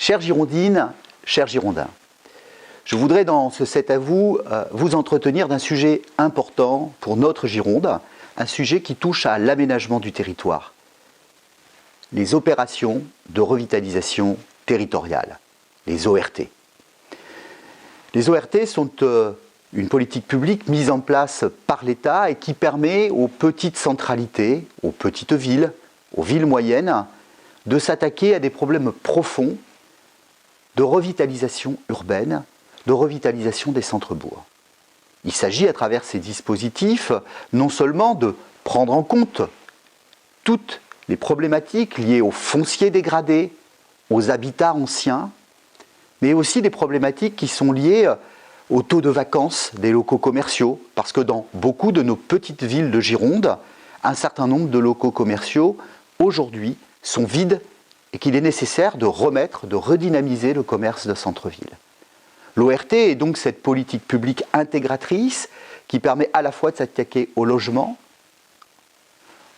Chères Girondines, chers Girondins, je voudrais dans ce C'est à vous, vous entretenir d'un sujet important pour notre Gironde, un sujet qui touche à l'aménagement du territoire, les opérations de revitalisation territoriale, les ORT. Les ORT sont une politique publique mise en place par l'État et qui permet aux petites centralités, aux petites villes, aux villes moyennes, de s'attaquer à des problèmes profonds de revitalisation urbaine, de revitalisation des centres-bourgs. Il s'agit à travers ces dispositifs non seulement de prendre en compte toutes les problématiques liées au foncier dégradé, aux habitats anciens, mais aussi des problématiques qui sont liées au taux de vacances des locaux commerciaux, parce que dans beaucoup de nos petites villes de Gironde, un certain nombre de locaux commerciaux, aujourd'hui, sont vides et qu'il est nécessaire de remettre, de redynamiser le commerce de centre-ville. L'ORT est donc cette politique publique intégratrice qui permet à la fois de s'attaquer au logement,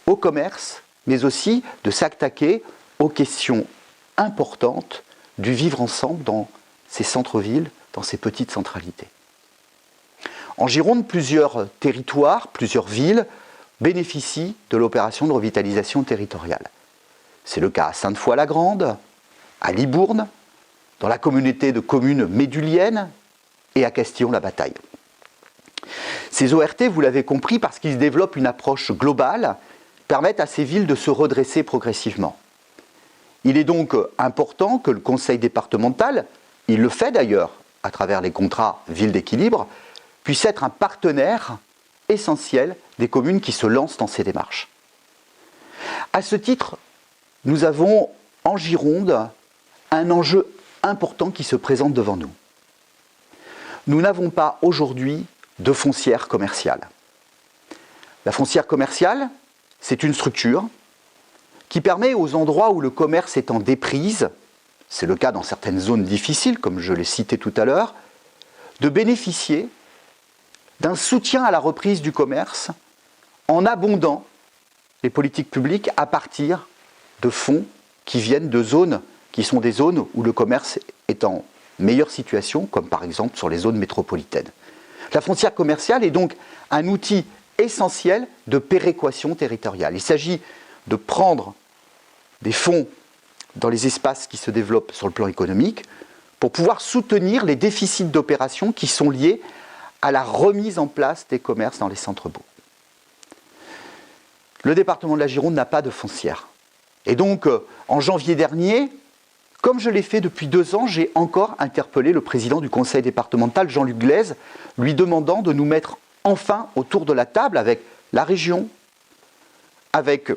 au commerce, mais aussi de s'attaquer aux questions importantes du vivre ensemble dans ces centres-villes, dans ces petites centralités. En Gironde, plusieurs territoires, plusieurs villes bénéficient de l'opération de revitalisation territoriale. C'est le cas à Sainte-Foy-la-Grande, à Libourne, dans la communauté de communes méduliennes et à Castillon-la-Bataille. Ces ORT, vous l'avez compris, parce qu'ils développent une approche globale, permettent à ces villes de se redresser progressivement. Il est donc important que le conseil départemental, il le fait d'ailleurs à travers les contrats villes d'équilibre, puisse être un partenaire essentiel des communes qui se lancent dans ces démarches. À ce titre, nous avons en Gironde un enjeu important qui se présente devant nous. Nous n'avons pas aujourd'hui de foncière commerciale. La foncière commerciale, c'est une structure qui permet aux endroits où le commerce est en déprise, c'est le cas dans certaines zones difficiles, comme je l'ai cité tout à l'heure, de bénéficier d'un soutien à la reprise du commerce en abondant les politiques publiques à partir de fonds qui viennent de zones qui sont des zones où le commerce est en meilleure situation, comme par exemple sur les zones métropolitaines. La foncière commerciale est donc un outil essentiel de péréquation territoriale. Il s'agit de prendre des fonds dans les espaces qui se développent sur le plan économique pour pouvoir soutenir les déficits d'opération qui sont liés à la remise en place des commerces dans les centres-bourgs. Le département de la Gironde n'a pas de foncière. Et donc, en janvier dernier, comme je l'ai fait depuis 2 ans, j'ai encore interpellé le président du conseil départemental, Jean-Luc Glaise, lui demandant de nous mettre enfin autour de la table avec la région, avec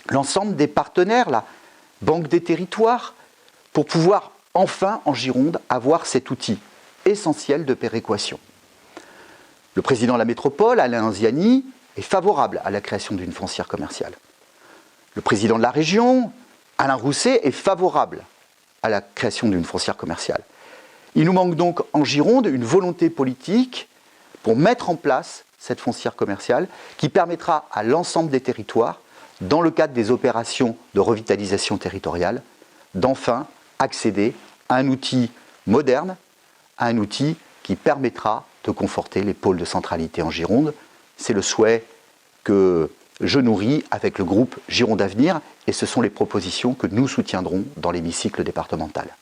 l'ensemble des partenaires, la Banque des territoires, pour pouvoir enfin, en Gironde, avoir cet outil essentiel de péréquation. Le président de la métropole, Alain Ziani, est favorable à la création d'une foncière commerciale. Le président de la région, Alain Rousset, est favorable à la création d'une foncière commerciale. Il nous manque donc en Gironde une volonté politique pour mettre en place cette foncière commerciale qui permettra à l'ensemble des territoires, dans le cadre des opérations de revitalisation territoriale, d'enfin accéder à un outil moderne, à un outil qui permettra de conforter les pôles de centralité en Gironde. C'est le souhait que je nourris avec le groupe Gironde Avenir et ce sont les propositions que nous soutiendrons dans l'hémicycle départemental.